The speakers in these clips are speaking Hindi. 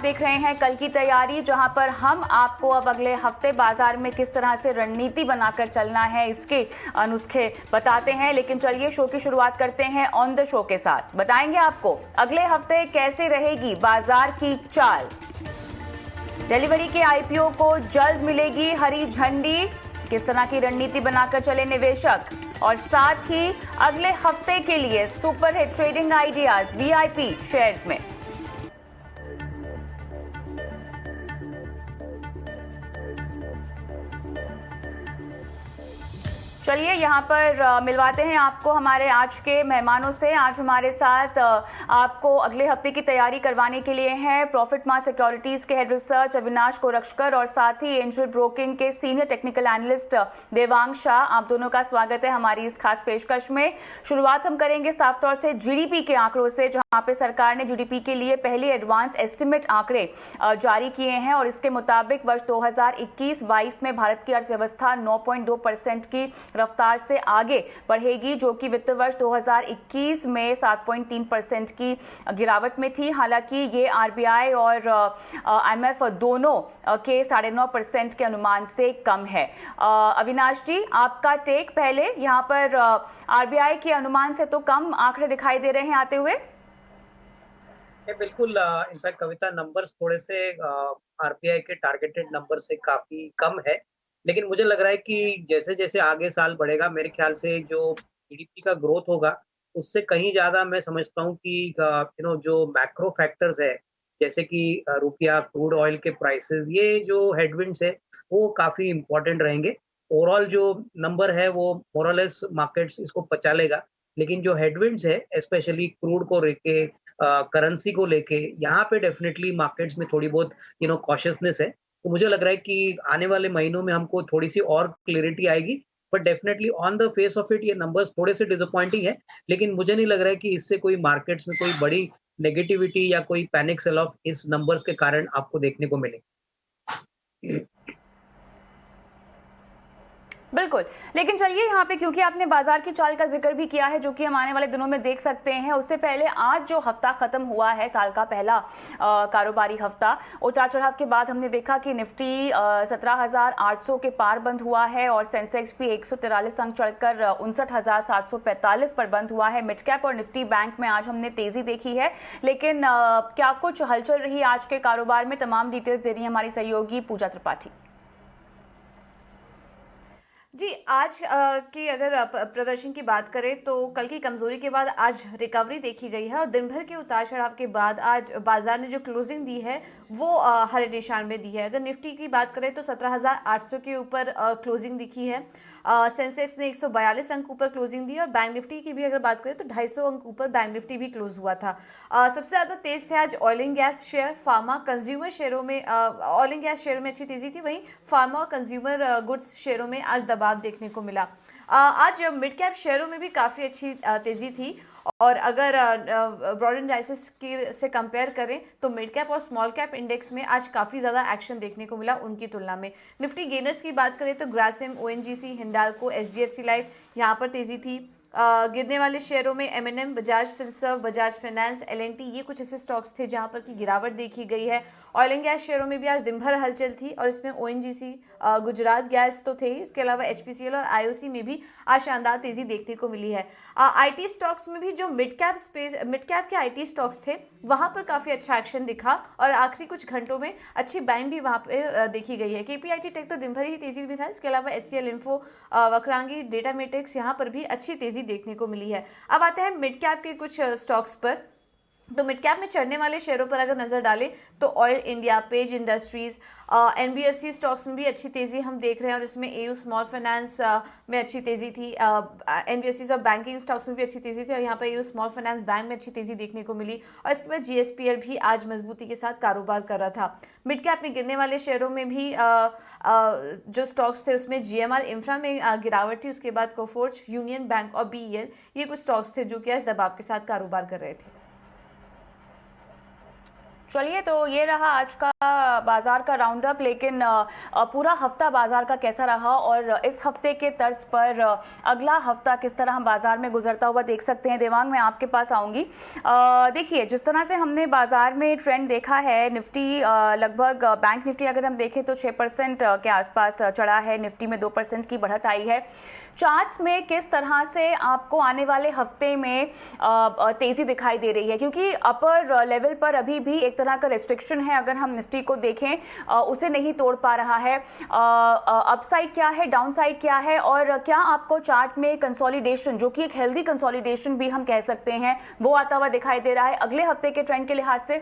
देख रहे हैं कल की तैयारी, जहां पर हम आपको अब अगले हफ्ते बाजार में किस तरह से रणनीति बनाकर चलना है इसके नुस्खे बताते हैं। लेकिन चलिए शो की शुरुआत करते हैं ऑन द शो के साथ। बताएंगे आपको अगले हफ्ते कैसे रहेगी बाजार की चाल। डिलीवरी के आईपीओ को जल्द मिलेगी हरी झंडी, किस तरह की रणनीति बनाकर चले निवेशक, और साथ ही अगले हफ्ते के लिए super hit trading ideas VIP shares में। चलिए यहाँ पर मिलवाते हैं आपको हमारे आज के मेहमानों से। आज हमारे साथ आपको अगले हफ्ते की तैयारी करवाने के लिए हैं प्रॉफिट मार्ट सिक्योरिटीज के हेड रिसर्च अविनाश गोरक्षकर और साथ ही एंजल ब्रोकिंग के senior technical analyst Devang Shah. आप दोनों का स्वागत है हमारी इस खास पेशकश में। शुरुआत हम करेंगे साफ तौर से जीडीपी के आंकड़ों से, जहां पे सरकार ने जीडीपी के लिए पहले एडवांस एस्टिमेट आंकड़े जारी किए हैं और इसके मुताबिक वर्ष 2021-22 में भारत की अर्थव्यवस्था 9.2% की रफ्तार से आगे बढ़ेगी, जो कि वित्त वर्ष 2021 में 7.3% की गिरावट में थी। हालांकि ये आरबीआई और आईएमएफ दोनों के 9.5% के अनुमान से कम है। अविनाश जी, आपका टेक पहले यहाँ पर आरबीआई के अनुमान से तो कम आंकड़े दिखाई दे रहे हैं आते हुए। बिल्कुल। इनफैक्ट कविता, नंबर्स थोड़े से आरबीआई के टारगेटेड नंबर से काफी कम है, लेकिन मुझे लग रहा है कि जैसे जैसे आगे साल बढ़ेगा, मेरे ख्याल से जो जीडीपी का ग्रोथ होगा उससे कहीं ज्यादा मैं समझता हूँ कि जो मैक्रो फैक्टर्स है, जैसे कि रुपया, क्रूड ऑयल के प्राइसेस, ये जो हेडविंड्स है वो काफी इंपॉर्टेंट रहेंगे। ओवरऑल जो नंबर है वो मोरलेस मार्केट्स इसको पचा लेगा, लेकिन जो हेडविंड्स है स्पेशली क्रूड को लेके, करेंसी को लेके, यहाँ पे डेफिनेटली मार्केट्स में थोड़ी बहुत कॉशियसनेस है। तो मुझे लग रहा है कि आने वाले महीनों में हमको थोड़ी सी और क्लैरिटी आएगी, but definitely on the face of it ये नंबर्स थोड़े से डिसअपॉइंटिंग है, लेकिन मुझे नहीं लग रहा है कि इससे कोई मार्केट्स में कोई बड़ी नेगेटिविटी या कोई पैनिक सेल ऑफ इस नंबर्स के कारण आपको देखने को मिले। बिल्कुल, लेकिन चलिए यहाँ पे, क्योंकि आपने बाजार की चाल का जिक्र भी किया है जो कि हम आने वाले दिनों में देख सकते हैं, उससे पहले आज जो हफ्ता खत्म हुआ है, साल का पहला कारोबारी हफ्ता, उतार चढ़ाव के बाद हमने देखा कि निफ्टी 17,800 के पार बंद हुआ है और सेंसेक्स भी 143 अंक चढ़कर 59,745 पर बंद हुआ है। मिड कैप और निफ्टी बैंक में आज हमने तेजी देखी है, लेकिन क्या कुछ हलचल रही आज के कारोबार में? तमाम डिटेल्स दे रही है हमारी सहयोगी पूजा त्रिपाठी। जी, आज की अगर प्रदर्शन की बात करें तो कल की कमजोरी के बाद आज रिकवरी देखी गई है और दिन भर के उतार चढ़ाव के बाद आज बाजार ने जो क्लोजिंग दी है वो हरे निशान में दी है। अगर निफ्टी की बात करें तो 17,800 के ऊपर क्लोजिंग दिखी है। सेंसेक्स ने 142 अंक ऊपर क्लोजिंग दी और बैंक निफ्टी की भी अगर बात करें तो 250 अंक ऊपर बैंक निफ्टी भी क्लोज हुआ था। सबसे ज़्यादा तेज थे आज oil and gas share, pharma, consumer शेयरों में, ऑयल एंड गैस शेयरों में अच्छी तेजी थी, वहीं फार्मा और कंज्यूमर गुड्स शेयरों में आज दबाव देखने को मिला। आज मिड कैप शेयरों में भी काफ़ी अच्छी तेजी थी और अगर ब्रॉड एनालिसिस की से कंपेयर करें तो मिड कैप और स्मॉल कैप इंडेक्स में आज काफ़ी ज़्यादा एक्शन देखने को मिला उनकी तुलना में। निफ्टी गेनर्स की बात करें तो Grasim, ONGC, Hindalco, HDFC life, यहाँ पर तेजी थी। गिरने वाले शेयरों में MNM, Bajaj Finserv, Bajaj finance, LNT, ये कुछ ऐसे स्टॉक्स थे जहां पर की गिरावट देखी गई है। ऑयल एंड गैस शेयरों में भी आज दिन भर हलचल थी और इसमें ओएनजीसी, गुजरात गैस तो थे, इसके अलावा एचपीसीएल और आईओसी में भी आज शानदार तेजी देखने को मिली है। आईटी स्टॉक्स में भी जो मिड कैप के आईटी स्टॉक्स थे वहां पर काफी अच्छा एक्शन दिखा और आखिरी कुछ घंटों में अच्छी बाइंग भी वहां पर देखी गई है। केपीआईटी टेक तो दिन भर ही तेजी में था, इसके अलावा HCL info, Vakrangee, data matrix, यहाँ पर भी अच्छी तेजी देखने को मिली है। अब आते हैं मिड कैप के कुछ स्टॉक्स पर। तो मिड कैप में चढ़ने वाले शेयरों पर अगर नजर डालें तो oil India, page industries, NBFC stocks में भी अच्छी तेजी हम देख रहे हैं और इसमें एयू स्मॉल फाइनेंस में अच्छी तेजी थी। एनबीएफसी और बैंकिंग स्टॉक्स में भी अच्छी तेजी थी और यहाँ पर एयू स्मॉल फाइनेंस बैंक में अच्छी तेजी देखने को मिली और इसके बाद जीएसपीएल भी आज मजबूती के साथ कारोबार कर रहा था। मिड कैप में गिरने वाले शेयरों में भी जो स्टॉक्स थे उसमें जीएमआर इंफ्रा में गिरावट थी, उसके बाद कोफोर्ज, यूनियन बैंक और बीईएल, ये कुछ स्टॉक्स थे जो कि आज दबाव के साथ कारोबार कर रहे थे। चलिए, तो ये रहा आज का बाजार का राउंड अप, लेकिन पूरा हफ्ता बाजार का कैसा रहा और इस हफ्ते के तर्ज पर अगला हफ्ता किस तरह हम बाजार में गुजरता हुआ देख सकते हैं। देवांग, मैं आपके पास आऊंगी। देखिए, जिस तरह से हमने बाजार में ट्रेंड देखा है, निफ्टी लगभग बैंक निफ्टी अगर हम देखें तो 6% के आसपास चढ़ा है, निफ्टी में 2% की बढ़त आई है। चार्ट्स में किस तरह से आपको आने वाले हफ्ते में तेजी दिखाई दे रही है, क्योंकि अपर लेवल पर अभी भी एक तरह का रेस्ट्रिक्शन है, अगर हम निफ्टी को देखें उसे नहीं तोड़ पा रहा है। अपसाइड क्या है, डाउनसाइड क्या है, और क्या आपको चार्ट में कंसोलिडेशन, जो कि एक हेल्दी कंसोलिडेशन भी हम कह सकते हैं, वो आता हुआ दिखाई दे रहा है अगले हफ्ते के ट्रेंड के लिहाज से?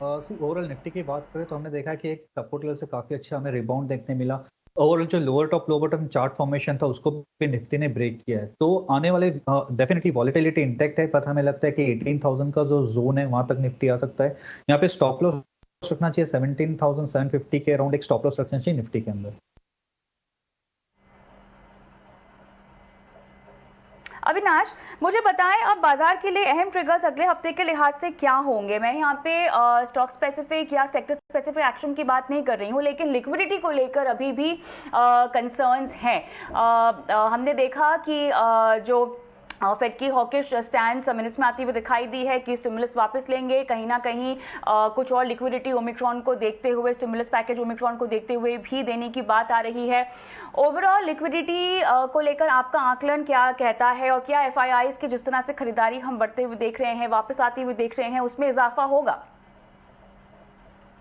ओवरऑल निफ्टी की बात करें तो हमने देखा कि एक सपोर्ट लेवल से काफी अच्छा हमें रिबाउंड देखने मिला। ओवरऑल जो lower top lower bottom chart formation था उसको भी निफ्टी ने ब्रेक किया है, तो आने वाले डेफिनेटली वॉलेटिलिटी इंटैक्ट है, पर हमें लगता है कि 18,000 का जो जोन है वहां तक निफ्टी आ सकता है। यहाँ पे स्टॉप लॉस रखना चाहिए 17,750 के अराउंड, एक स्टॉप लॉस रखना चाहिए निफ्टी के अंदर। अविनाश, मुझे बताएं अब बाजार के लिए अहम ट्रिगर्स अगले हफ्ते के लिहाज से क्या होंगे? मैं यहाँ पे स्टॉक स्पेसिफिक या सेक्टर स्पेसिफिक एक्शन की बात नहीं कर रही हूँ, लेकिन लिक्विडिटी को लेकर अभी भी कंसर्न्स हैं। हमने देखा कि जो फेड की हॉकिश स्टैंड मिनट्स में आती हुई दिखाई दी है कि स्टिमुलस वापस लेंगे, कहीं ना कहीं कुछ और लिक्विडिटी ओमिक्रॉन को देखते हुए, स्टिमुलस पैकेज ओमिक्रॉन को देखते हुए भी देने की बात आ रही है। ओवरऑल लिक्विडिटी को लेकर आपका आकलन क्या कहता है, और क्या एफआईआईज की जिस तरह से खरीदारी हम बढ़ते हुए देख रहे हैं, वापस आती हुई देख रहे हैं, उसमें इजाफा होगा?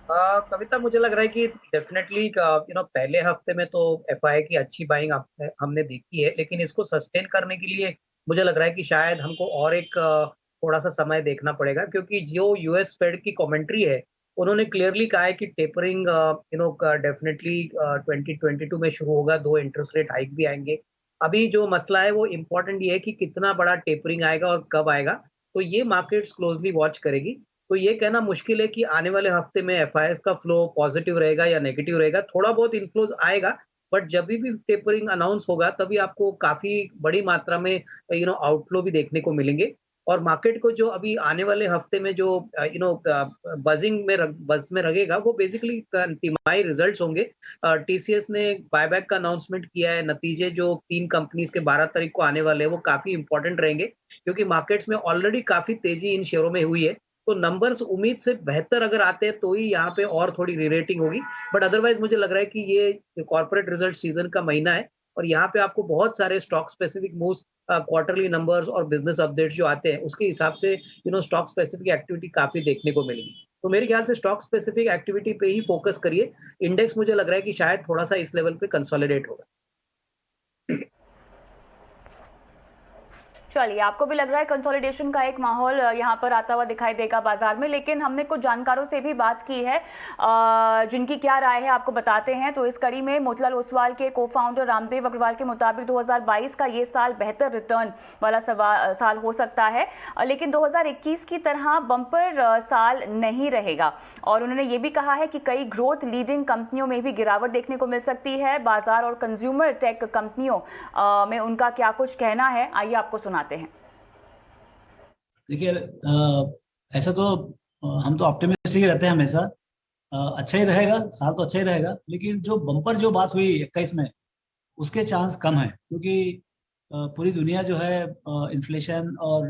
कविता, मुझे लग रहा है कि डेफिनेटली पहले हफ्ते में तो एफआई की अच्छी बाइंग हमने देखी है, लेकिन इसको सस्टेन करने के लिए मुझे लग रहा है कि शायद हमको और एक थोड़ा सा समय देखना पड़ेगा, क्योंकि जो यूएस फेड की कमेंट्री है उन्होंने क्लियरली कहा है कि टेपरिंग डेफिनेटली 2022 में शुरू होगा, 2 इंटरेस्ट रेट हाइक भी आएंगे। अभी जो मसला है वो इम्पोर्टेंट ये है कि कितना बड़ा टेपरिंग आएगा और कब आएगा, तो ये मार्केट्स क्लोजली वॉच करेगी। तो ये कहना मुश्किल है कि आने वाले हफ्ते में एफआईएस का फ्लो पॉजिटिव रहेगा या नेगेटिव रहेगा। थोड़ा बहुत इन्फ्लोज आएगा, बट जब भी टेपरिंग अनाउंस होगा तभी आपको काफी बड़ी मात्रा में आउटफ्लो भी देखने को मिलेंगे। और मार्केट को जो अभी आने वाले हफ्ते में जो बज में लगेगा वो बेसिकली तिमाही रिजल्ट्स होंगे। टीसीएस ने बायबैक का अनाउंसमेंट किया है, नतीजे जो 3 कंपनीज के 12 तारीख को आने वाले हैं वो काफी इंपॉर्टेंट रहेंगे, क्योंकि मार्केट्स में ऑलरेडी काफी तेजी इन शेयरों में हुई है। तो नंबर्स उम्मीद से बेहतर अगर आते हैं तो ही यहाँ पे और थोड़ी रीरेटिंग होगी, बट अदरवाइज मुझे लग रहा है कि ये कॉर्पोरेट रिजल्ट सीजन का महीना है और यहाँ पे आपको बहुत सारे stock specific moves, quarterly numbers और बिजनेस अपडेट्स जो आते हैं उसके हिसाब से स्टॉक स्पेसिफिक एक्टिविटी काफी देखने को मिलेगी। तो मेरे ख्याल से स्टॉक स्पेसिफिक एक्टिविटी पे ही फोकस करिए। इंडेक्स मुझे लग रहा है कि शायद थोड़ा सा इस लेवल पे कंसोलिडेट होगा। चलिए, आपको भी लग रहा है कंसोलिडेशन का एक माहौल यहाँ पर आता हुआ दिखाई देगा बाजार में, लेकिन हमने कुछ जानकारों से भी बात की है जिनकी क्या राय है आपको बताते हैं। तो इस कड़ी में मोतीलाल ओसवाल के को फाउंडर रामदेव अग्रवाल के मुताबिक 2022 का ये साल बेहतर रिटर्न वाला साल हो सकता है, लेकिन 2021 की तरह बम्पर साल नहीं रहेगा। और उन्होंने ये भी कहा है कि कई ग्रोथ लीडिंग कंपनियों में भी गिरावट देखने को मिल सकती है। बाजार और कंज्यूमर टेक कंपनियों में उनका क्या कुछ कहना है, आइए आपको सुनाते हैं। देखिए, ऐसा तो हम तो ऑप्टिमिस्टिक रहते हैं हमेशा। अच्छा ही रहेगा, साल तो अच्छा ही रहेगा, लेकिन जो बम्पर जो बात हुई 21 में उसके चांस कम है, क्योंकि पूरी दुनिया जो है इन्फ्लेशन और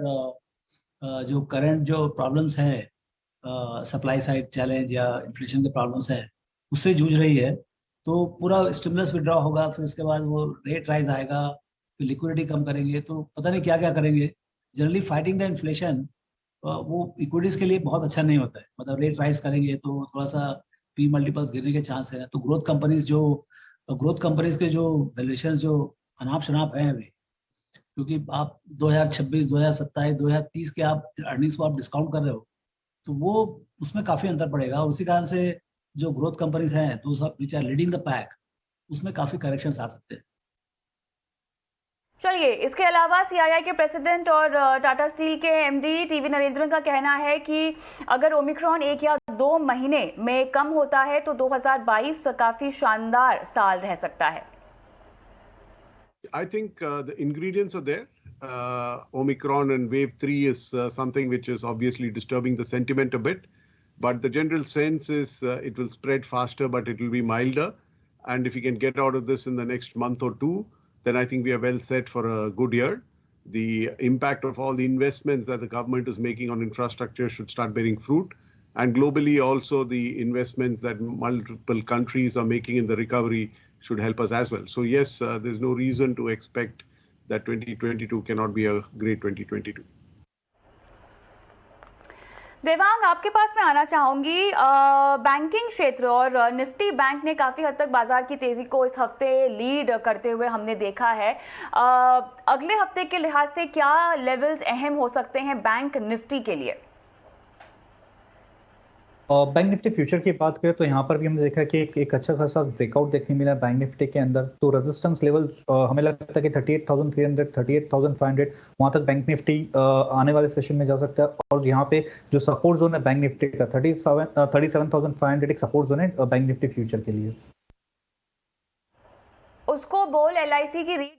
जो करंट जो प्रॉब्लम्स हैं, सप्लाई साइड चैलेंज या इन्फ्लेशन के प्रॉब्लम्स हैं, उससे जूझ रही है। तो पूरा स्टिमुलस विड्रॉ होगा, फिर उसके बाद वो रेट राइज आएगा, फिर लिक्विडिटी कम करेंगे, तो पता नहीं क्या क्या करेंगे। जनरली फाइटिंग द इन्फ्लेशन वो इक्विटीज के लिए बहुत अच्छा नहीं होता है। मतलब रेट राइज करेंगे तो थोड़ा सा पी मल्टीपल्स गिरने के चांस है। तो ग्रोथ कंपनीज के जो वैल्यूएशन जो अनाप शनाप है अभी, क्योंकि आप 2026, 2027, 2030 के आप अर्निंग्स को आप डिस्काउंट कर रहे हो, तो वो उसमें काफी अंतर पड़ेगा। और उसी कारण से जो ग्रोथ कंपनीज हैं तो which are leading the pack, उसमें काफी करेक्शंस आ सकते हैं। चलिए, इसके अलावा सीआईआई के प्रेसिडेंट और टाटा स्टील के एमडी टीवी नरेंद्रन का कहना है कि अगर ओमिक्रॉन 1 या 2 महीने में कम होता है तो 2022 काफी शानदार साल रह सकता है। I think the ingredients are there. Omicron and wave 3 is something which is obviously disturbing the sentiment a bit. But the general sense is it will spread faster, but it will be milder. And if we can get out of this in the next month or two, then I think we are well set for a good year. The impact of all the investments that the government is making on infrastructure should start bearing fruit. And globally also the investments that multiple countries are making in the recovery should help us as well. So yes, there's no reason to expect that 2022 cannot be a great 2022. Devang, आपके पास मैं आना चाहूंगी। बैंकिंग क्षेत्र और निफ्टी बैंक ने काफी हद तक बाजार की तेजी को इस हफ्ते लीड करते हुए हमने देखा है। अगले हफ्ते के लिहाज से क्या लेवल्स अहम हो सकते हैं बैंक निफ्टी के लिए? बैंक निफ्टी फ्यूचर की बात करें तो यहाँ पर भी हमने देखा कि एक अच्छा खासा ब्रेकआउट देखने मिला बैंक निफ्टी के अंदर। तो रेजिस्टेंस लेवल हमें लगता है कि 38,300 38,500 वहाँ तक बैंक निफ्टी आने वाले सेशन में जा सकता है। और यहाँ पे जो सपोर्ट जोन है बैंक निफ्टी का 37,500 एक सपोर्ट जोन है बैंक निफ्टी फ्यूचर के लिए। उसको बोल LIC की रीड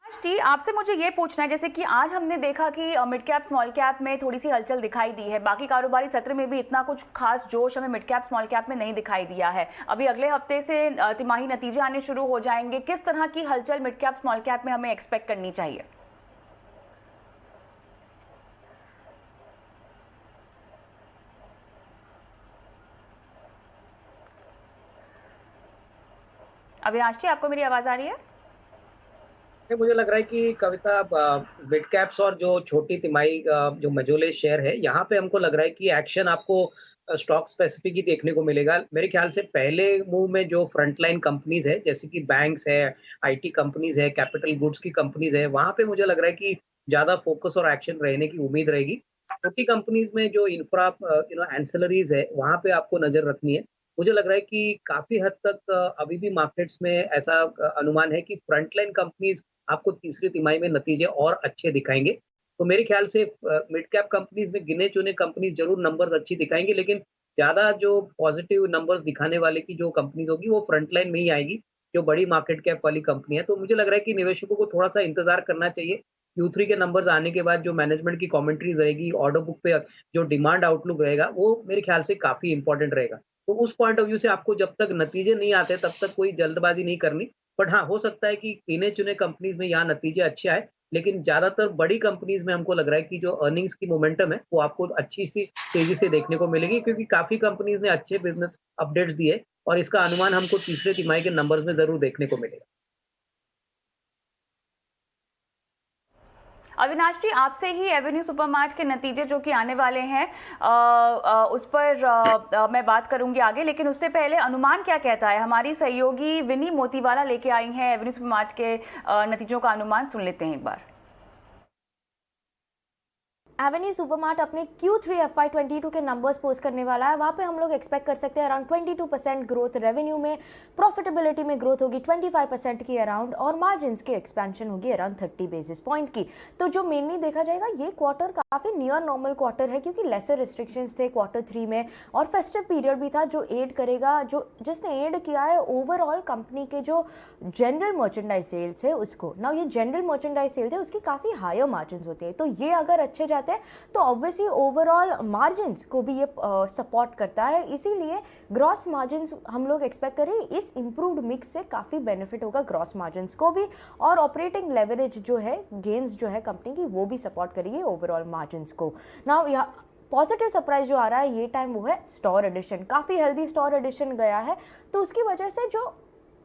जी, आपसे मुझे ये पूछना है, जैसे कि आज हमने देखा कि मिड कैप स्मॉल कैप में थोड़ी सी हलचल दिखाई दी है। बाकी कारोबारी सत्र में भी इतना कुछ खास जोश हमें मिड कैप स्मॉल कैप में नहीं दिखाई दिया है। अभी अगले हफ्ते से तिमाही नतीजे आने शुरू हो जाएंगे। किस तरह की हलचल मिड कैप स्मॉल कैप में हमें एक्सपेक्ट करनी चाहिए? अविनाश जी, आपको मेरी आवाज आ रही है? मुझे लग रहा है कि कविता, मिड कैप्स और जो छोटी तिमाही जो मझोले शेयर है, यहाँ पे हमको लग रहा है कि एक्शन आपको स्टॉक स्पेसिफिक ही देखने को मिलेगा। मेरे ख्याल से पहले मूव में जो फ्रंटलाइन कंपनीज है, जैसे कि बैंक्स है, IT कंपनीज है, कैपिटल गुड्स की कंपनीज है, वहां पे मुझे लग रहा है कि ज्यादा फोकस और एक्शन रहने की उम्मीद रहेगी। छोटी कंपनीज में जो इंफ्रा एंसिलरीज है, वहां पे आपको नजर रखनी है। मुझे लग रहा है कि काफी हद तक अभी भी मार्केट्स में ऐसा अनुमान है कि फ्रंटलाइन कंपनीज आपको तीसरी तिमाही में नतीजे और अच्छे दिखाएंगे। तो मेरे ख्याल से मिड कैप कंपनीज में गिने चुने कंपनीज जरूर नंबर्स अच्छी दिखाएंगे, लेकिन ज्यादा जो पॉजिटिव नंबर्स दिखाने वाले की जो कंपनीज होगी वो फ्रंटलाइन में ही आएगी, जो बड़ी मार्केट कैप वाली कंपनी है। तो मुझे लग रहा है कि निवेशकों को थोड़ा सा इंतजार करना चाहिए। Q3 के नंबर्स आने के बाद जो मैनेजमेंट की कमेंट्रीज रहेगी, ऑर्डर बुक पे जो डिमांड आउटलुक रहेगा, वो मेरे ख्याल से काफी इंपॉर्टेंट रहेगा। तो उस पॉइंट ऑफ व्यू से आपको जब तक नतीजे नहीं आते तब तक कोई जल्दबाजी नहीं करनी। बट हाँ, हो सकता है कि गिने चुने कंपनीज में यहाँ नतीजे अच्छे आए, लेकिन ज्यादातर बड़ी कंपनीज में हमको लग रहा है कि जो अर्निंग्स की मोमेंटम है वो आपको अच्छी सी तेजी से देखने को मिलेगी, क्योंकि काफी कंपनीज ने अच्छे बिजनेस अपडेट्स दिए और इसका अनुमान हमको तीसरे तिमाही के नंबर्स में जरूर देखने को मिलेगा। अविनाश जी, आपसे ही एवेन्यू सुपरमार्ट के नतीजे जो कि आने वाले हैं उस पर मैं बात करूंगी आगे, लेकिन उससे पहले अनुमान क्या कहता है? हमारी सहयोगी विनी मोतीवाला लेके आई हैं एवेन्यू सुपरमार्ट के नतीजों का अनुमान। सुन लेते हैं एक बार। एवेन्यू सुपरमार्ट अपने Q3 FY22 के नंबर्स पोस्ट करने वाला है। वहाँ पे हम लोग एक्सपेक्ट कर सकते हैं अराउंड 22% ग्रोथ रेवेन्यू में, प्रॉफिटेबिलिटी में ग्रोथ होगी 25% की अराउंड, और मार्जिन्स की एक्सपेंशन होगी अराउंड 30 बेसिस पॉइंट की। तो जो मेनली देखा जाएगा ये क्वार्टर काफ़ी नियर नॉर्मल क्वार्टर है, क्योंकि लेसर रिस्ट्रिक्शंस थे Q3 में और फेस्टिव पीरियड भी था जो एड करेगा, जिसने एड किया है ओवरऑल कंपनी के जो जनरल मर्चेंडाइज सेल्स है उसको। नाउ ये जनरल मर्चेंडाइज सेल्स है उसकी काफ़ी हायर मार्जिन होती है, तो ये अगर अच्छे जाते हैं तो ऑब्वियसली ओवरऑल मार्जिन्स को भी ये सपोर्ट करता है। इसीलिए ग्रॉस मार्जिन्स हम लोग एक्सपेक्ट करें इस इंप्रूव्ड मिक्स से काफ़ी बेनिफिट होगा ग्रॉस मार्जिन्स को भी, और ऑपरेटिंग लेवरेज जो है, गेन्स जो है कंपनी की, वो भी सपोर्ट करेगी ओवरऑल मार्जिन्स को। नाउ यहाँ पॉजिटिव सरप्राइज जो आ रहा है ये टाइम वो है स्टोर एडिशन। काफ़ी हेल्दी स्टोर एडिशन गया है, तो उसकी वजह से जो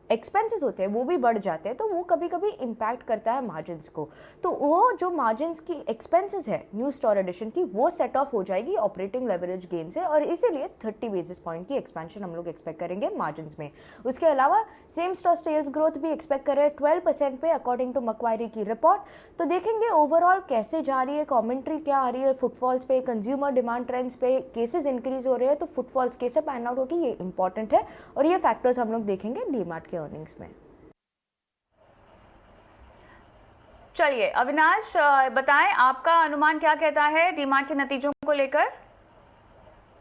एक्सपेंसेस होते हैं वो भी बढ़ जाते हैं, तो वो कभी कभी इम्पैक्ट करता है मार्जिन्स को। तो वो जो मार्जिन्स की एक्सपेंसेस है न्यू स्टोर एडिशन की, वो सेट ऑफ हो जाएगी ऑपरेटिंग लेवरेज गेन से, और इसीलिए 30 बेसिस पॉइंट की एक्सपेंशन हम लोग एक्सपेक्ट करेंगे मार्जिन्स में। उसके अलावा सेम स्टोर सेल्स ग्रोथ भी एक्सपेक्ट कर रहे हैं 12% पे अकॉर्डिंग टू मक्वायरी की रिपोर्ट। तो देखेंगे ओवरऑल कैसे जा रही है, कॉमेंट्री क्या आ रही है फुटफॉल्स पे, कंज्यूमर डिमांड ट्रेंड्स पे, केसेस इंक्रीज हो रहे हैं तो फुटफॉल्स कैसे पैन आउट होगी, ये इंपॉर्टेंट है, और ये फैक्टर्स हम लोग देखेंगे डीमार्ट के अर्निंग्स में। चलिए अविनाश, बताएं आपका अनुमान क्या कहता है डीमार्ट के नतीजों को लेकर?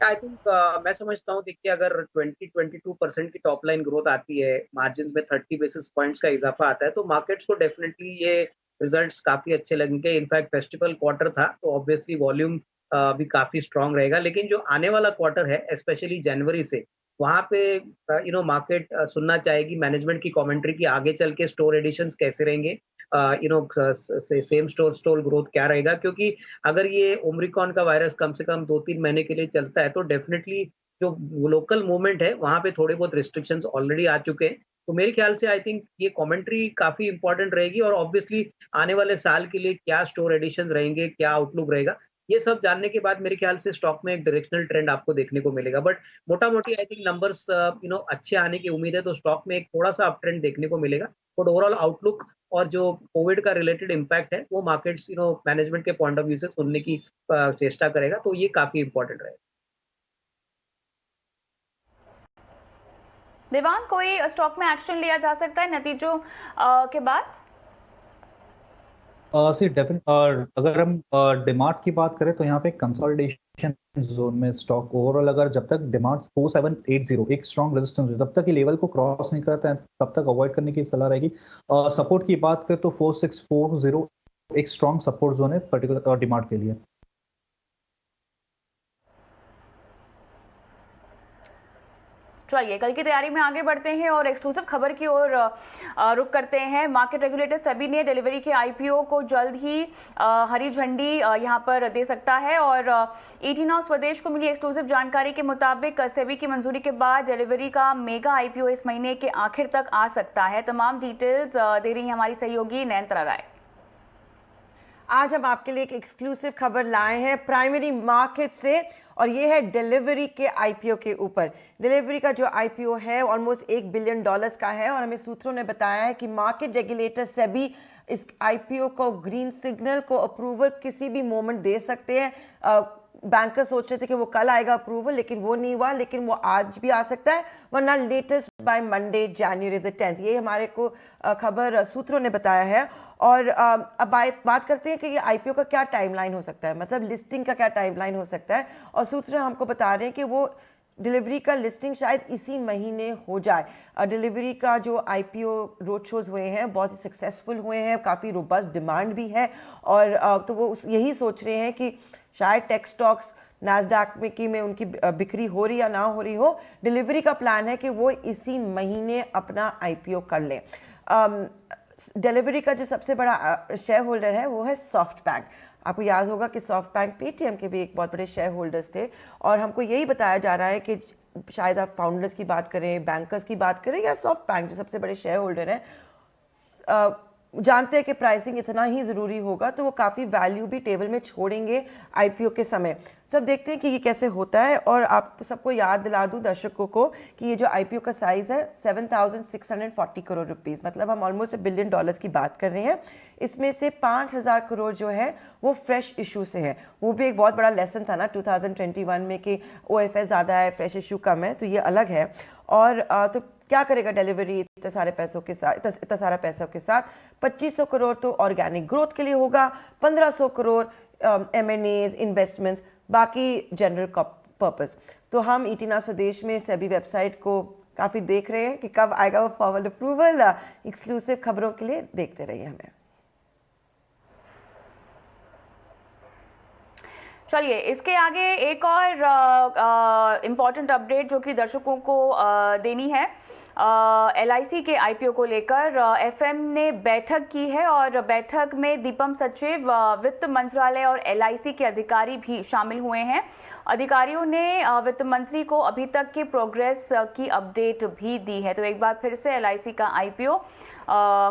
आई थिंक मैं समझता हूँ, देखिए अगर 22% की टॉप लाइन ग्रोथ आती है, मार्जिन में 30 बेसिस पॉइंट्स का इजाफा आता है, तो मार्केट्स को डेफिनेटली ये रिजल्ट्स काफी अच्छे लगेंगे। इनफैक्ट फेस्टिवल क्वार्टर था तो ऑब्वियसली वॉल्यूम भी काफी स्ट्रांग रहेगा, लेकिन जो आने वाला क्वार्टर है स्पेशली जनवरी से, वहां पे मार्केट सुनना चाहेगी मैनेजमेंट की कमेंट्री की आगे चल के स्टोर एडिशंस कैसे रहेंगे, सेम स्टोर ग्रोथ क्या रहेगा, क्योंकि अगर ये ओमिक्रॉन का वायरस कम से कम 2-3 महीने के लिए चलता है तो डेफिनेटली जो लोकल मूवमेंट है वहां पे थोड़े बहुत रिस्ट्रिक्शंस ऑलरेडी आ चुके हैं। तो मेरे ख्याल से आई थिंक ये कमेंट्री काफी इंपॉर्टेंट रहेगी, और ऑब्वियसली आने वाले साल के लिए क्या स्टोर एडिशंस रहेंगे, क्या आउटलुक रहेगा, ये सब जानने के बाद मेरे ख्याल से स्टॉक में एक डायरेक्शनल ट्रेंड आपको देखने को मिलेगा। बट मोटा मोटी आई थिंक नंबर्स अच्छे आने की उम्मीद है, तो स्टॉक में एक थोड़ा सा अप ट्रेंड देखने को मिलेगा। बट ओवरऑल आउटलुक और जो कोविड का रिलेटेड इम्पैक्ट है वो मार्केट्स मैनेजमेंट के पॉइंट ऑफ व्यू से सुनने की चेष्टा करेगा, तो ये काफी इंपॉर्टेंट रहेगा। देवांग, कोई स्टॉक में एक्शन लिया जा सकता है नतीजों के बाद? सी डेफिनेट, और अगर हम डिमांड की बात करें तो यहाँ पे कंसोलिडेशन जोन में स्टॉक ओवरऑल, अगर जब तक डिमांड 4780 एक स्ट्रॉन्ग रेजिस्टेंस है, तब तक ये लेवल को क्रॉस नहीं करता है तब तक अवॉइड करने की सलाह रहेगी। सपोर्ट की बात करें तो 4640 एक स्ट्रॉन्ग सपोर्ट जोन है पर्टिकुलर डिमांड के लिए। चलिए कल की तैयारी में आगे बढ़ते हैं और एक्सक्लूसिव खबर की ओर रुख करते हैं। मार्केट रेगुलेटर सेबी ने डिलीवरी के आईपीओ को जल्द ही हरी झंडी यहां पर दे सकता है, और ईटी नाउ स्वदेश को मिली एक्सक्लूसिव जानकारी के मुताबिक सेबी की मंजूरी के बाद डिलीवरी का मेगा आईपीओ इस महीने के आखिर तक आ सकता है। तमाम डिटेल्स दे रही है हमारी सहयोगी नयनतारा राय। आज हम आपके लिए एक एक्सक्लूसिव खबर लाए हैं प्राइमरी मार्केट से, और ये है डिलीवरी के आईपीओ के ऊपर। डिलीवरी का जो आईपीओ है ऑलमोस्ट $1 बिलियन का है, और हमें सूत्रों ने बताया है कि मार्केट रेगुलेटर सेबी इस आईपीओ को ग्रीन सिग्नल को अप्रूवल किसी भी मोमेंट दे सकते हैं। बैंकर सोच रहे थे कि वो कल आएगा अप्रूवल, लेकिन वो नहीं हुआ, लेकिन वो आज भी आ सकता है, वरना लेटेस्ट बाय मंडे जनवरी 10। ये हमारे को खबर सूत्रों ने बताया है। और अब बात करते हैं कि ये आईपीओ का क्या टाइमलाइन हो सकता है, मतलब लिस्टिंग का क्या टाइमलाइन हो सकता है। और सूत्र हमको बता रहे हैं कि वो डिलीवरी का लिस्टिंग शायद इसी महीने हो जाए। डिलीवरी का जो आईपीओ रोड शोज हुए हैं बहुत ही सक्सेसफुल हुए हैं, काफ़ी रोबस्ट डिमांड भी है, और तो वो यही सोच रहे हैं कि शायद टेक स्टॉक्स नैस्डैक में उनकी बिक्री हो रही या ना हो रही हो, डिलीवरी का प्लान है कि वो इसी महीने अपना आईपीओ कर लें। डिलीवरी का जो सबसे बड़ा शेयर होल्डर है वो है सॉफ्ट बैंक। आपको याद होगा कि सॉफ्ट बैंक पेटीएम के भी एक बहुत बड़े शेयर होल्डर्स थे, और हमको यही बताया जा रहा है कि शायद आप फाउंडर्स की बात करें, बैंकर्स की बात करें, या सॉफ्ट बैंक जो सबसे बड़े शेयर होल्डर हैं जानते हैं कि प्राइसिंग इतना ही ज़रूरी होगा, तो वो काफ़ी वैल्यू भी टेबल में छोड़ेंगे आईपीओ के समय। सब देखते हैं कि ये कैसे होता है। और आप सबको याद दिला दूं दर्शकों को कि ये जो आईपीओ का साइज़ है 7,640 करोड़ रुपीस, मतलब हम ऑलमोस्ट $1 बिलियन की बात कर रहे हैं। इसमें से 5,000 करोड़ जो है वो फ्रेश इशू से है। वो भी एक बहुत बड़ा लेसन था ना 2021 में कि OFS ज़्यादा है, फ्रेश इशू कम है, तो ये अलग है। और तो क्या करेगा डिलीवरी इतने सारे पैसों के साथ, इतना सारा पैसों के साथ? 2500 करोड़ तो ऑर्गेनिक ग्रोथ के लिए होगा, 1500 करोड़ M&As इन्वेस्टमेंट्स, बाकी जनरल पर्पस। तो हम ईटी नाउ स्वदेश में सेबी वेबसाइट को काफ़ी देख रहे हैं कि कब आएगा वो फॉर्मल अप्रूवल। एक्सक्लूसिव खबरों के लिए देखते रहिए हमें। चलिए इसके आगे एक और इम्पॉर्टेंट अपडेट जो कि दर्शकों को देनी है। LIC के आईपीओ को लेकर FM ने बैठक की है, और बैठक में दीपम सचिव, वित्त मंत्रालय और LIC के अधिकारी भी शामिल हुए हैं। अधिकारियों ने वित्त मंत्री को अभी तक के प्रोग्रेस की अपडेट भी दी है। तो एक बार फिर से LIC का आईपीओ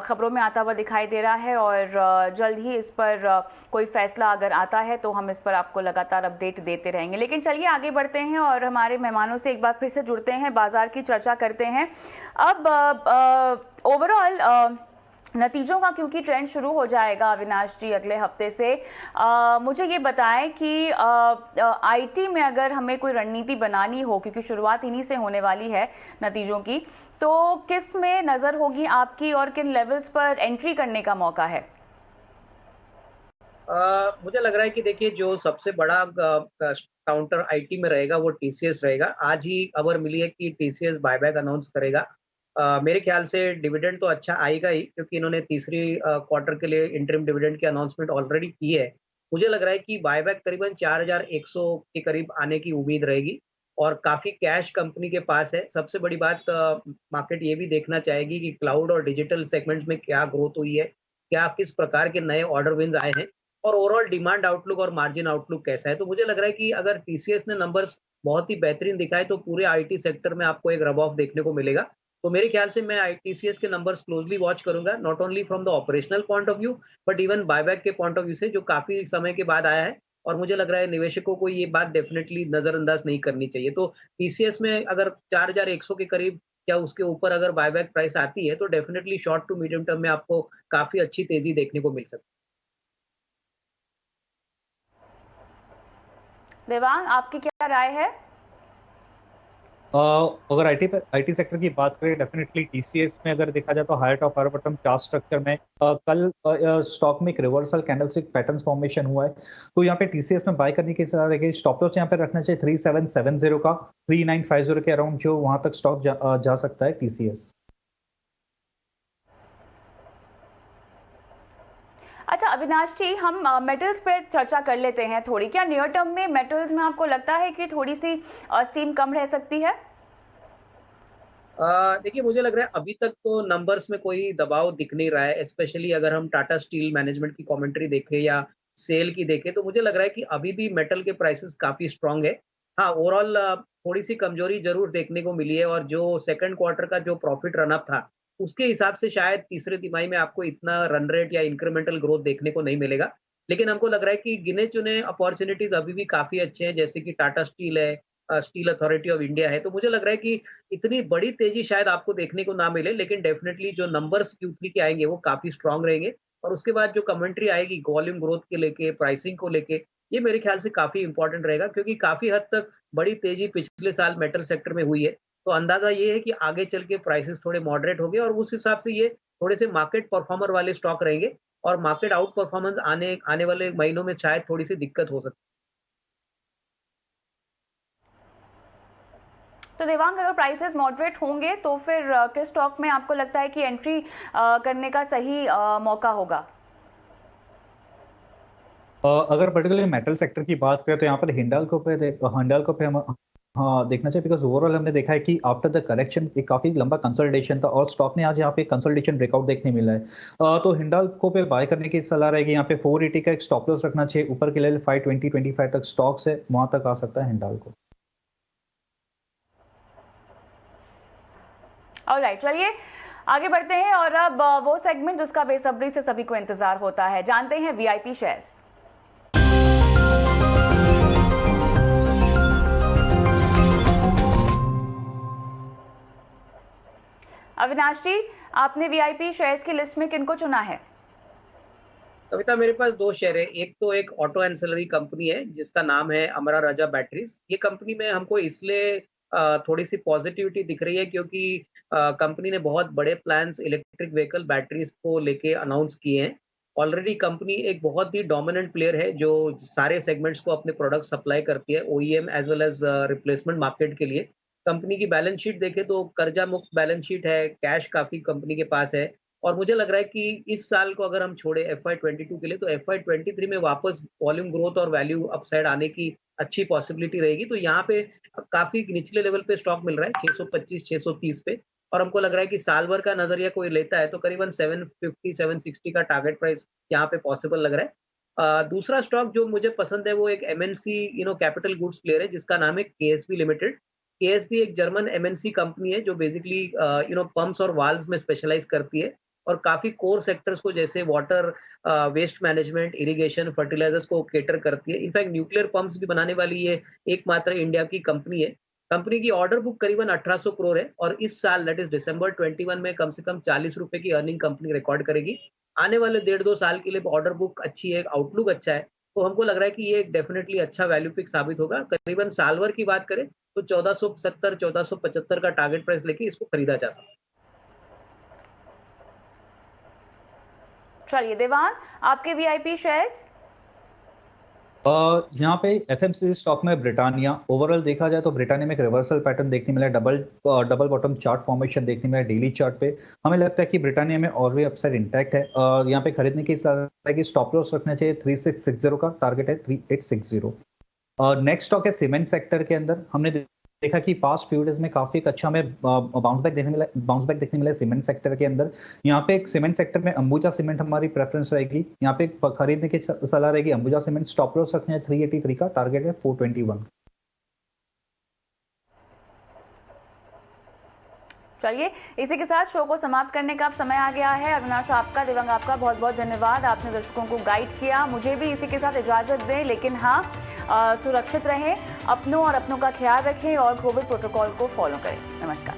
खबरों में आता हुआ दिखाई दे रहा है, और जल्द ही इस पर कोई फैसला अगर आता है तो हम इस पर आपको लगातार अपडेट देते रहेंगे। लेकिन चलिए आगे बढ़ते हैं और हमारे मेहमानों से एक बार फिर से जुड़ते हैं, बाजार की चर्चा करते हैं। अब ओवरऑल नतीजों का क्योंकि ट्रेंड शुरू हो जाएगा अविनाश जी अगले हफ्ते से, मुझे ये बताएं कि आईटी में अगर हमें कोई रणनीति बनानी हो, क्योंकि शुरुआत इन्हीं से होने वाली है नतीजों की, तो किस में नज़र होगी आपकी और किन लेवल्स पर एंट्री करने का मौका है? मुझे लग रहा है कि देखिए जो सबसे बड़ा काउंटर आईटी में रहेगा वो TCS रहेगा। आज ही खबर मिली है कि TCS बायबैक अनाउंस करेगा, मेरे ख्याल से डिविडेंड तो अच्छा आएगा ही, क्योंकि इन्होंने तीसरी क्वार्टर के लिए इंटरिम डिविडेंड की अनाउंसमेंट ऑलरेडी की है। मुझे लग रहा है कि बायबैक करीबन 4100 के करीब आने की उम्मीद रहेगी और काफ़ी कैश कंपनी के पास है। सबसे बड़ी बात मार्केट ये भी देखना चाहेगी कि क्लाउड और डिजिटल सेगमेंट्स में क्या ग्रोथ हुई है, क्या किस प्रकार के नए ऑर्डर विन्स आए हैं और ओवरऑल डिमांड आउटलुक और मार्जिन आउटलुक कैसा है। तो मुझे लग रहा है कि अगर टीसीएस ने नंबर्स बहुत ही बेहतरीन दिखाए तो पूरे आईटी सेक्टर में आपको एक रब ऑफ देखने को मिलेगा। तो मेरे ख्याल से मैं टीसीएस के नंबर्स क्लोजली वॉच करूंगा, not only from the operational point of view but even buyback के पॉइंट ऑफ व्यू से, जो काफी समय के बाद आया है। और मुझे लग रहा है निवेशकों को ये बात डेफिनेटली नजरअंदाज नहीं करनी चाहिए। तो टीसीएस में अगर 4100 के करीब या उसके ऊपर अगर बायबैक प्राइस आती है तो definitely short to medium term में आपको काफी अच्छी तेजी देखने को मिल सकती है। देवांग, आपकी क्या राय है? अगर आईटी सेक्टर की बात करें, डेफिनेटली टीसीएस में अगर देखा जाए तो higher top higher bottom chart structure में कल स्टॉक में एक रिवर्सल कैंडलस्टिक पैटर्न फॉर्मेशन हुआ है, तो यहाँ पे टीसीएस में बाय करने की सलाह रहेगी। स्टॉप लॉस यहाँ पे रखना चाहिए 3770 का, 3950 के अराउंड जो वहां तक स्टॉक जा सकता है टीसीएस। अच्छा अविनाश जी, हम मेटल्स पे चर्चा कर लेते हैं थोड़ी। क्या नियर टर्म में मेटल्स में आपको लगता है कि थोड़ी सी स्टीम कम रह सकती है? देखिए, मुझे लग रहा है अभी तक तो नंबर्स में कोई दबाव दिख नहीं रहा है, स्पेशली अगर हम टाटा स्टील मैनेजमेंट की कमेंट्री देखें या सेल की देखें तो मुझे लग रहा है कि अभी भी मेटल के प्राइसेस काफी स्ट्रांग है। हाँ, ओवरऑल थोड़ी सी कमजोरी जरूर देखने को मिली है और जो सेकंड क्वार्टर का जो प्रॉफिट रन अप था उसके हिसाब से शायद तीसरे तिमाही में आपको इतना रन रेट या इंक्रीमेंटल ग्रोथ देखने को नहीं मिलेगा। लेकिन हमको लग रहा है कि गिने चुने अपॉर्चुनिटीज अभी भी काफी अच्छे हैं, जैसे कि टाटा स्टील है, स्टील अथॉरिटी ऑफ इंडिया है। तो मुझे लग रहा है कि इतनी बड़ी तेजी शायद आपको देखने को ना मिले, लेकिन डेफिनेटली जो नंबर्स Q3 के आएंगे वो काफी स्ट्रांग रहेंगे और उसके बाद जो कमेंट्री आएगी वॉल्यूम ग्रोथ के लेके, प्राइसिंग को लेके, ये मेरे ख्याल से काफी इंपॉर्टेंट रहेगा, क्योंकि काफी हद तक बड़ी तेजी पिछले साल मेटल सेक्टर में हुई है। तो अंदाजा ये है कि आगे चल के प्राइसेस थोड़े मॉडरेट होंगे और उस हिसाब से ये थोड़े से मार्केट परफॉर्मर वाले स्टॉक रहेंगे और मार्केट आउट परफॉर्मेंस आने आने वाले महीनों में शायद थोड़ी सी दिक्कत हो सकती है। तो देवांग, अगर प्राइसेस मॉडरेट होंगे तो फिर किस स्टॉक में आपको लगता है कि एंट्री करने का सही मौका होगा? अगर पर्टिकुलरली मेटल सेक्टर की बात करें तो यहाँ पर हिंडाल्को पे हम हाँ देखना चाहिए, बिकॉज ओवरऑल हमने देखा है कि आफ्टर द करेक्शन एक काफी लंबा कंसोलिडेशन था और स्टॉक ने आज यहाँ पे कंसोलिडेशन ब्रेकआउट देखने मिला है। तो हिंडाल्को पे बाय करने की सलाह रहेगी। यहाँ पे 480 का एक स्टॉप लॉस रखना चाहिए, ऊपर के लेवल 520-25 तक स्टॉक्स है, वहां तक आ सकता है हिंडाल्को। ऑलराइट, चलिए आगे बढ़ते हैं और अब वो सेगमेंट जिसका बेसब्री से सभी को इंतजार होता है, जानते हैं वीआईपी शेयर्स। अविनाश जी, आपने वीआईपी शेयर्स की लिस्ट में किनको चुना है? कविता, मेरे पास दो शेयर है। एक तो एक ऑटो एंसिलरी कंपनी है जिसका नाम है अमरा राजा बैटरीज। ये कंपनी में हमको इसलिए थोड़ी सी पॉजिटिविटी दिख रही है क्योंकि कंपनी ने बहुत बड़े प्लान्स इलेक्ट्रिक व्हीकल बैटरीज को लेके अनाउंस किए हैं। ऑलरेडी कंपनी एक बहुत ही डोमिनेंट प्लेयर है जो सारे सेगमेंट्स को अपने प्रोडक्ट सप्लाई करती है, OEM as well as replacement market के लिए। कंपनी की बैलेंस शीट देखें तो कर्जा मुक्त बैलेंस शीट है, कैश काफी कंपनी के पास है और मुझे लग रहा है कि इस साल को अगर हम छोड़े FY22 के लिए तो FY23 में वापस वॉल्यूम ग्रोथ और वैल्यू अपसाइड आने की अच्छी पॉसिबिलिटी रहेगी। तो यहाँ पे काफी निचले लेवल पे स्टॉक मिल रहा है 625-630 पे और हमको लग रहा है कि साल भर का नजरिया कोई लेता है तो करीबन 750-760 का टारगेट प्राइस यहाँ पे पॉसिबल लग रहा है। दूसरा स्टॉक जो मुझे पसंद है वो एक MNC कैपिटल गुड्स प्लेयर है जिसका नाम है KSB लिमिटेड। KSB एक जर्मन MNC कंपनी है जो बेसिकली पंप्स और वाल्व्स में स्पेशलाइज करती है और काफी कोर सेक्टर्स को जैसे water, waste management, irrigation, fertilizers को केटर करती है। इनफैक्ट न्यूक्लियर पंप्स भी बनाने वाली ये एकमात्र इंडिया की कंपनी है। कंपनी की ऑर्डर बुक करीबन 1800 करोड़ है और इस साल दैट इज दिसंबर 21 में कम से कम 40 रुपए की अर्निंग कंपनी रिकॉर्ड करेगी। आने वाले 1.5-2 साल के लिए ऑर्डर बुक अच्छी है, आउटलुक अच्छा है, तो हमको लग रहा है कि ये एक डेफिनेटली अच्छा वैल्यू पिक साबित होगा। करीबन साल भर की बात करें तो 1470-1475 का टारगेट प्राइस लेके इसको खरीदा जा सकता है। चलिए देवान, आपके वीआईपी शेयर्स? यहाँ पे एफएमसीजी स्टॉक में ब्रिटानिया, ओवरऑल देखा जाए तो ब्रिटानिया में एक रिवर्सल पैटर्न देखने मिला है, डबल बॉटम चार्ट फॉर्मेशन देखने मिला है डेली चार्ट पे। हमें लगता है कि ब्रिटानिया में और भी अपसाइड इंटैक्ट है। यहाँ पे खरीदने की सलाह है कि स्टॉप लॉस रखना चाहिए 3660 का, टारगेट है 3860। नेक्स्ट स्टॉक है सीमेंट सेक्टर के अंदर। हमने देखा कि पास्ट फ्यू डेज में काफी एक अच्छा हमें बाउंस बैक देखने मिला है सीमेंट सेक्टर के अंदर। यहाँ पे एक सीमेंट सेक्टर में अंबुजा सीमेंट हमारी प्रेफरेंस रहेगी। यहाँ पे खरीदने की सलाह रहेगी अंबुजा सीमेंट। स्टॉप लॉस रखने हैं 383 का, टारगेट है 421। चलिए, इसी के साथ शो को समाप्त करने का अब समय आ गया है। अविनाश आपका, दिव्यांग आपका बहुत बहुत धन्यवाद, आपने दर्शकों को गाइड किया। मुझे भी इसी के साथ इजाजत दें, लेकिन हाँ, सुरक्षित रहें, अपनों और अपनों का ख्याल रखें और कोविड प्रोटोकॉल को फॉलो करें। नमस्कार।